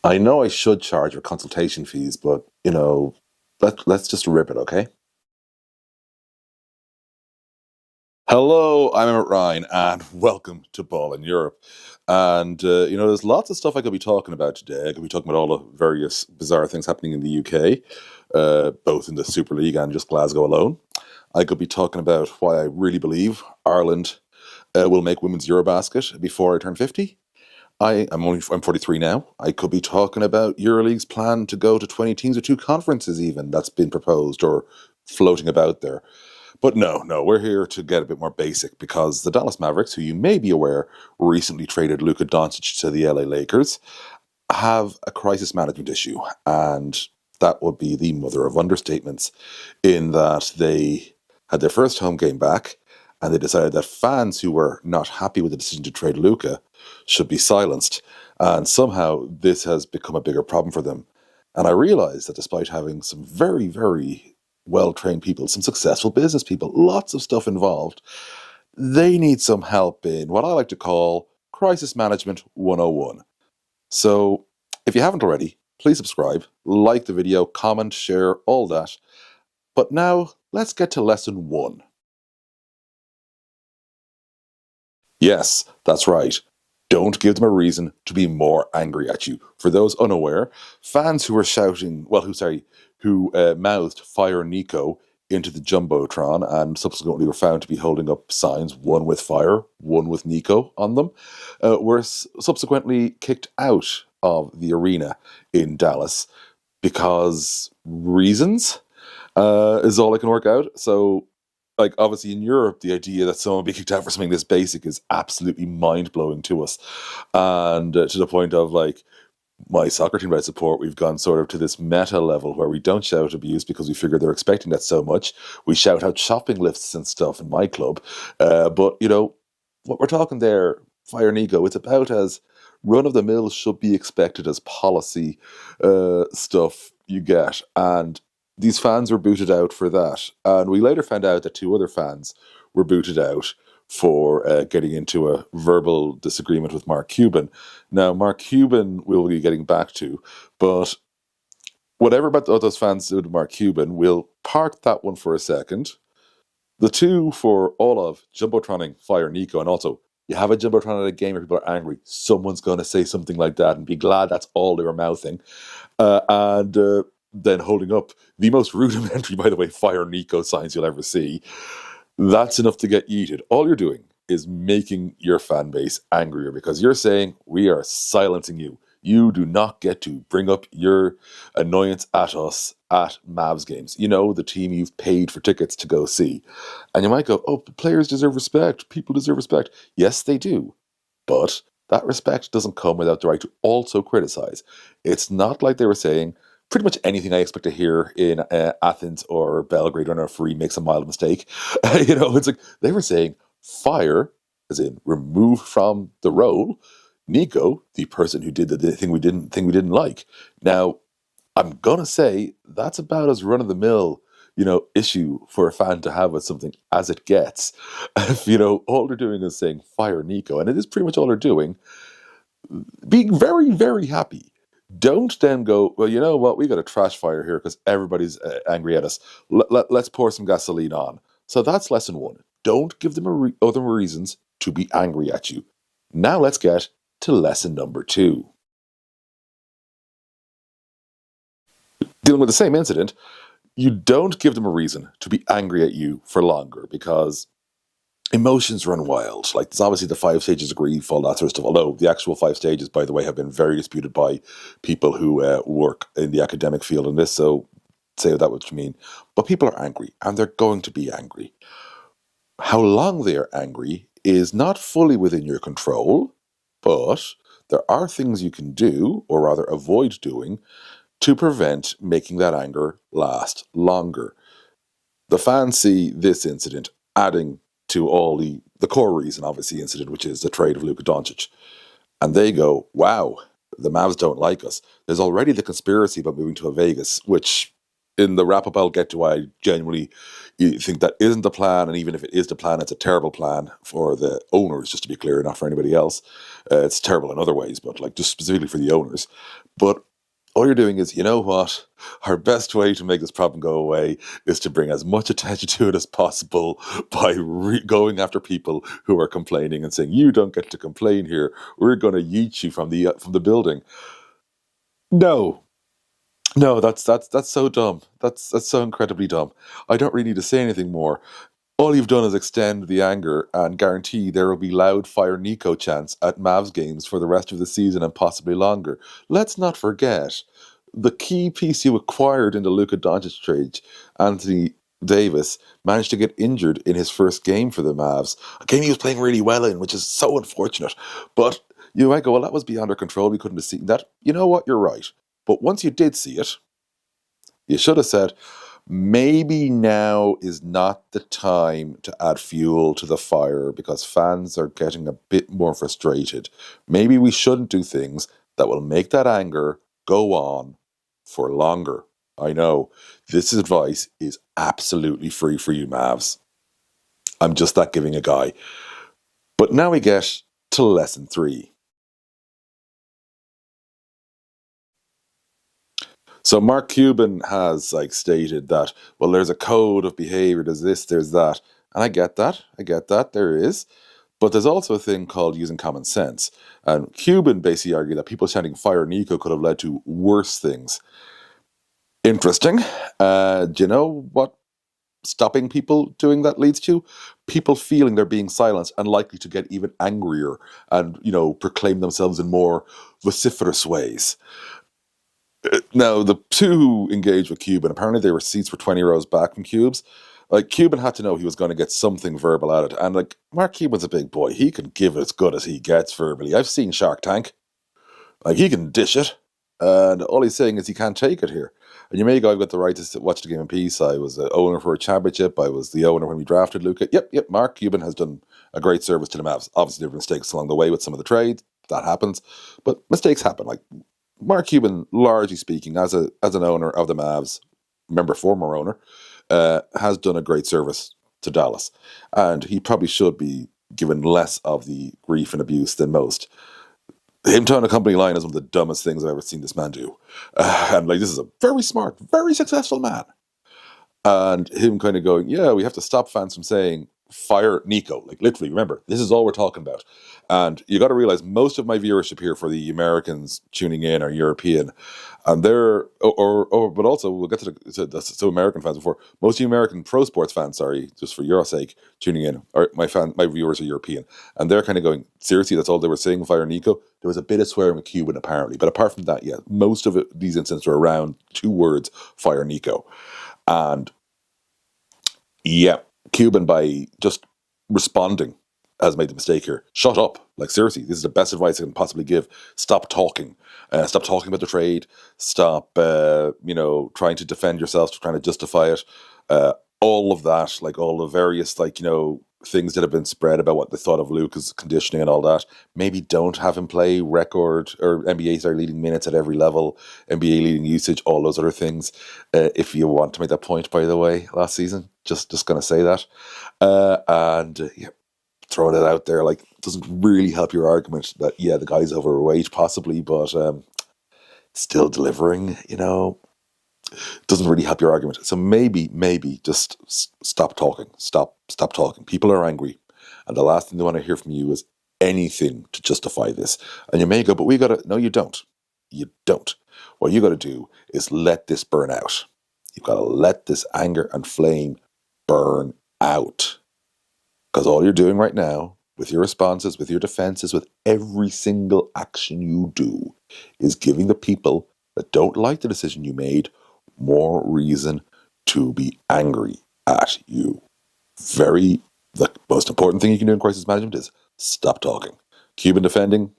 I know I should charge for consultation fees, but let's just rip it, okay? Hello, I'm Emmet Ryan, and welcome to Ball in Europe. And there's lots of stuff I could be talking about today. I could be talking about all the various bizarre things happening in the UK, both in the Super League and just Glasgow alone. I could be talking about why I really believe Ireland will make women's Eurobasket before I turn 50. I'm 43 now. I could be talking about EuroLeague's plan to go to 20 teams or two conferences even that's been proposed or floating about there. But no, we're here to get a bit more basic because the Dallas Mavericks, who you may be aware recently traded Luka Doncic to the LA Lakers, have a crisis management issue, and that would be the mother of understatements in that they had their first home game back and they decided that fans who were not happy with the decision to trade Luka should be silenced. And somehow this has become a bigger problem for them. And I realize that despite having some very, very well trained people, some successful business people, lots of stuff involved, they need some help in what I like to call crisis management 101. So if you haven't already, please subscribe, like the video, comment, share, all that. But now let's get to lesson one. Yes, that's right. Don't give them a reason to be more angry at you. For those unaware, fans who were shouting, who mouthed "Fire Nico" into the jumbotron and subsequently were found to be holding up signs, one with fire, one with Nico on them, were subsequently kicked out of the arena in Dallas because reasons is all I can work out. So, like, obviously in Europe, the idea that someone be kicked out for something this basic is absolutely mind blowing to us, and to the point of like my soccer team that I support, we've gone sort of to this meta level where we don't shout abuse because we figure they're expecting that so much. We shout out shopping lists and stuff in my club, but what we're talking there, Fire Nico, it's about as run of the mill should be expected as policy stuff you get. And these fans were booted out for that. And we later found out that two other fans were booted out for getting into a verbal disagreement with Mark Cuban. Now, Mark Cuban we'll be getting back to, but whatever about those fans did with Mark Cuban, we'll park that one for a second. The two for all of Jumbotroning Fire Nico, and also you have a Jumbotron at a game where people are angry. Someone's going to say something like that and be glad that's all they were mouthing. And then holding up the most rudimentary, by the way, Fire Nico signs you'll ever see. That's enough to get yeeted. All you're doing is making your fan base angrier because you're saying, we are silencing you. You do not get to bring up your annoyance at us at Mavs games. You know, the team you've paid for tickets to go see. And you might go, oh, players deserve respect. People deserve respect. Yes, they do. But that respect doesn't come without the right to also criticize. It's not like they were saying, pretty much anything I expect to hear in Athens or Belgrade when a referee makes a mild mistake. It's like they were saying fire, as in remove from the role, Nico, the person who did the thing we didn't like. Now, I'm gonna say that's about as run of the mill, issue for a fan to have with something as it gets. If all they're doing is saying fire Nico, and it is pretty much all they're doing, being very, very happy. Don't then go, well, you know what, we got a trash fire here because everybody's angry at us. Let's pour some gasoline on. So that's lesson one. Don't give them other reasons to be angry at you. Now let's get to lesson number two. Dealing with the same incident, you don't give them a reason to be angry at you for longer because emotions run wild. Like, there's obviously the 5 stages of grief, all that sort of stuff. Although the actual 5 stages, by the way, have been very disputed by people who work in the academic field in this. So say that what you mean. But people are angry, and they're going to be angry. How long they are angry is not fully within your control, but there are things you can do, or rather avoid doing, to prevent making that anger last longer. The fans see this incident adding to all the core reason, obviously, incident, which is the trade of Luka Doncic. And they go, wow, the Mavs don't like us. There's already the conspiracy about moving to a Vegas, which in the wrap up I'll get to why I genuinely think that isn't the plan, and even if it is the plan, it's a terrible plan for the owners, just to be clear, not for anybody else. It's terrible in other ways, but like just specifically for the owners. But all you're doing is, you know what? Our best way to make this problem go away is to bring as much attention to it as possible by going after people who are complaining and saying, "You don't get to complain here. We're going to yeet you from the building." No, no, that's so dumb. That's so incredibly dumb. I don't really need to say anything more. All you've done is extend the anger and guarantee there will be loud Fire Nico chants at Mavs games for the rest of the season and possibly longer. Let's not forget the key piece you acquired in the Luka Doncic trade, Anthony Davis, managed to get injured in his first game for the Mavs. A game he was playing really well in, which is so unfortunate. But you might go, well, that was beyond our control. We couldn't have seen that. You know what? You're right. But once you did see it, you should have said, maybe now is not the time to add fuel to the fire because fans are getting a bit more frustrated. Maybe we shouldn't do things that will make that anger go on for longer. I know this advice is absolutely free for you, Mavs. I'm just that giving a guy. But now we get to lesson 3. So Mark Cuban has stated that, well, there's a code of behavior, there's this, there's that. And I get that, there is. But there's also a thing called using common sense. And Cuban basically argued that people chanting "Fire Nico" could have led to worse things. Interesting. Do you know what stopping people doing that leads to? People feeling they're being silenced and likely to get even angrier and, proclaim themselves in more vociferous ways. Now, the two who engaged with Cuban, apparently they were seats for 20 rows back from Cubes. Cuban had to know he was going to get something verbal out of it. And, Mark Cuban's a big boy. He can give it as good as he gets verbally. I've seen Shark Tank. He can dish it. And all he's saying is he can't take it here. And you may go, I've got the right to watch the game in peace. I was the owner for a championship. I was the owner when we drafted Luka. Yep. Mark Cuban has done a great service to the Mavs. Obviously, there were mistakes along the way with some of the trades. That happens. But mistakes happen. Mark Cuban, largely speaking, as an owner of the Mavs, former owner, has done a great service to Dallas. And he probably should be given less of the grief and abuse than most. Him towing a company line is one of the dumbest things I've ever seen this man do. And this is a very smart, very successful man. And him kind of going, yeah, we have to stop fans from saying "Fire Nico." Literally, remember, this is all we're talking about. And you got to realize most of my viewership here for the Americans tuning in are European. And they're, but also we'll get to American fans before. Most of the American pro sports fans, sorry, just for your sake, tuning in, or my viewers are European. And they're kind of going, seriously, that's all they were saying, "Fire Nico"? There was a bit of swearing with Cuban, apparently. But apart from that, yeah, most of these incidents are around 2 words, "Fire Nico." And yeah, Cuban, by just responding, has made the mistake here. Shut up. Seriously, this is the best advice I can possibly give. Stop talking. Stop talking about the trade. Stop, trying to defend yourself, trying to justify it. All of that, all the various, things that have been spread about what they thought of Luka's conditioning and all that. Maybe don't have him play record or NBA's are leading minutes at every level, NBA leading usage, all those other things. If you want to make that point, by the way, last season, just going to say that. Throwing it out there, doesn't really help your argument that, yeah, the guy's overweight, possibly, but still delivering, doesn't really help your argument. So maybe just stop talking. Stop talking. People are angry. And the last thing they want to hear from you is anything to justify this. And you may go, but we got to... No, you don't. You don't. What you got to do is let this burn out. You've got to let this anger and flame burn out. Because all you're doing right now, with your responses, with your defenses, with every single action you do, is giving the people that don't like the decision you made more reason to be angry at you. The most important thing you can do in crisis management is stop talking. Cuban defending,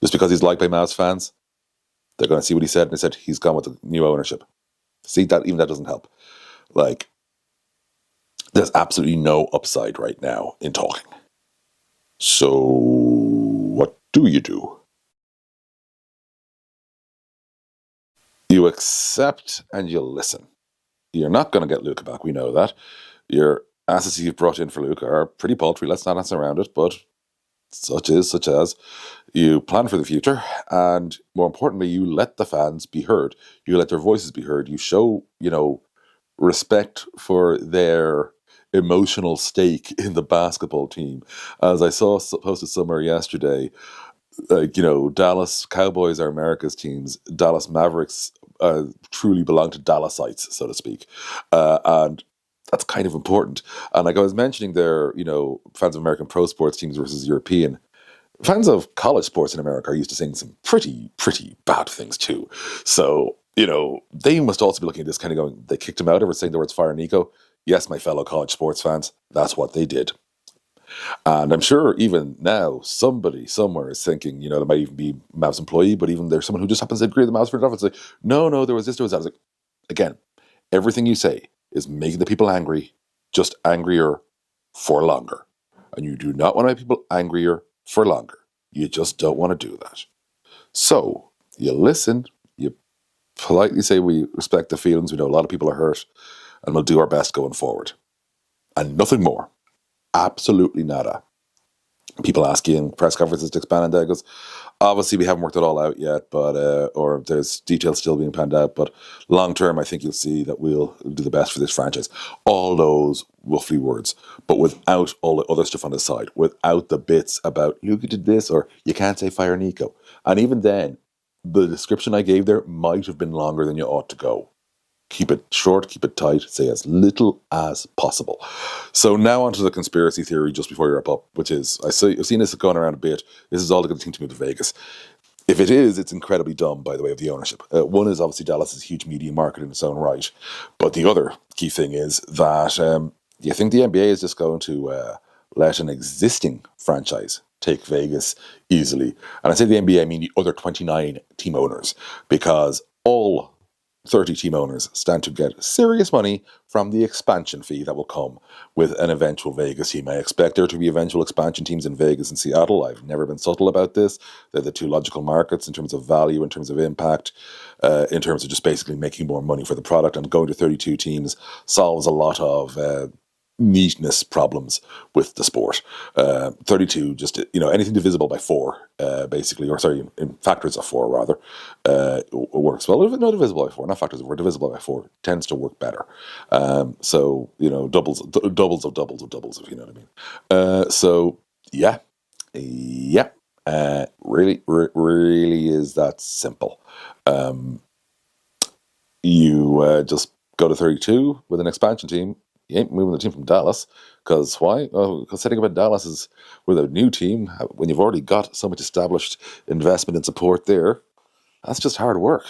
just because he's liked by Mavs fans, they're going to see what he said, and he said he's gone with the new ownership. See, even that doesn't help. There's absolutely no upside right now in talking. So what do you do? You accept and you listen. You're not going to get Luka back. We know that. Your assets you've brought in for Luka are pretty paltry. Let's not answer around it, but such as. You plan for the future, and more importantly, you let the fans be heard. You let their voices be heard. You show, respect for their emotional stake in the basketball team. As I saw posted somewhere yesterday, Dallas Cowboys are America's teams. Dallas Mavericks truly belong to Dallasites, so to speak. And that's kind of important. And like I was mentioning there, fans of American pro sports teams versus European. Fans of college sports in America are used to saying some pretty, pretty bad things too. So, they must also be looking at this kind of going, they kicked him out over saying the words fire Nico. Yes, my fellow college sports fans, that's what they did. And I'm sure even now, somebody somewhere is thinking, there might even be Mavs employee, but even there's someone who just happens to agree with the Mavs front office. Like, no, there was this, there was that. I was like, again, everything you say is making the people angry, just angrier for longer. And you do not want to make people angrier for longer. You just don't want to do that. So you listen, you politely say we respect the feelings, we know a lot of people are hurt, and we'll do our best going forward. And nothing more. Absolutely nada. People ask you in press conferences to expand on that. Goes, obviously, we haven't worked it all out yet, but or there's details still being panned out. But long term, I think you'll see that we'll do the best for this franchise. All those roughly words, but without all the other stuff on the side, without the bits about Luka did this or you can't say fire Nico. And even then, the description I gave there might have been longer than you ought to go. Keep it short, keep it tight, say as little as possible. So now onto the conspiracy theory just before you wrap up, which is, I've seen this going around a bit. This is all the good thing to move to Vegas. If it is, it's incredibly dumb, by the way, of the ownership. One is obviously Dallas's huge media market in its own right. But the other key thing is that you think the NBA is just going to let an existing franchise take Vegas easily? And I say the NBA, I mean the other 29 team owners, because all 30 team owners stand to get serious money from the expansion fee that will come with an eventual Vegas team. I expect there to be eventual expansion teams in Vegas and Seattle. I've never been subtle about this. They're the two logical markets in terms of value, in terms of impact, in terms of just basically making more money for the product. And going to 32 teams solves a lot of neatness problems with the sport. 32, just, anything divisible by 4, basically, or sorry, in factors of 4 rather, works well. Not divisible by 4, not factors of 4, divisible by 4 tends to work better. So, doubles of doubles, if you know what I mean. So, yeah, really is that simple. You just go to 32 with an expansion team. You ain't moving the team from Dallas, because why? Because setting up in Dallas is with a new team, when you've already got so much established investment and support there, that's just hard work.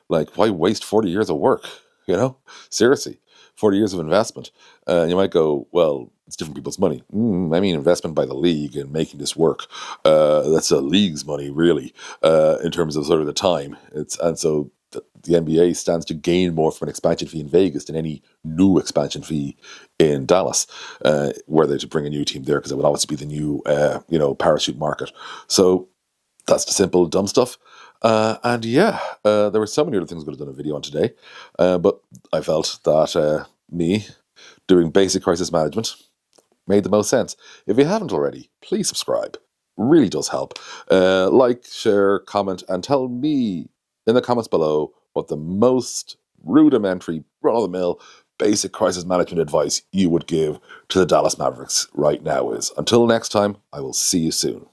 Like, why waste 40 years of work, Seriously, 40 years of investment. You might go, well, it's different people's money. I mean investment by the league and making this work. That's the league's money, really, in terms of sort of the time. And so the NBA stands to gain more from an expansion fee in Vegas than any new expansion fee in Dallas, were they to bring a new team there, because it would obviously be the new, parachute market. So that's the simple, dumb stuff. And yeah, there were so many other things I could have done a video on today, but I felt that me doing basic crisis management made the most sense. If you haven't already, please subscribe. Really does help. Like, share, comment, and tell me in the comments below what the most rudimentary, run-of-the-mill, basic crisis management advice you would give to the Dallas Mavericks right now is. Until next time, I will see you soon.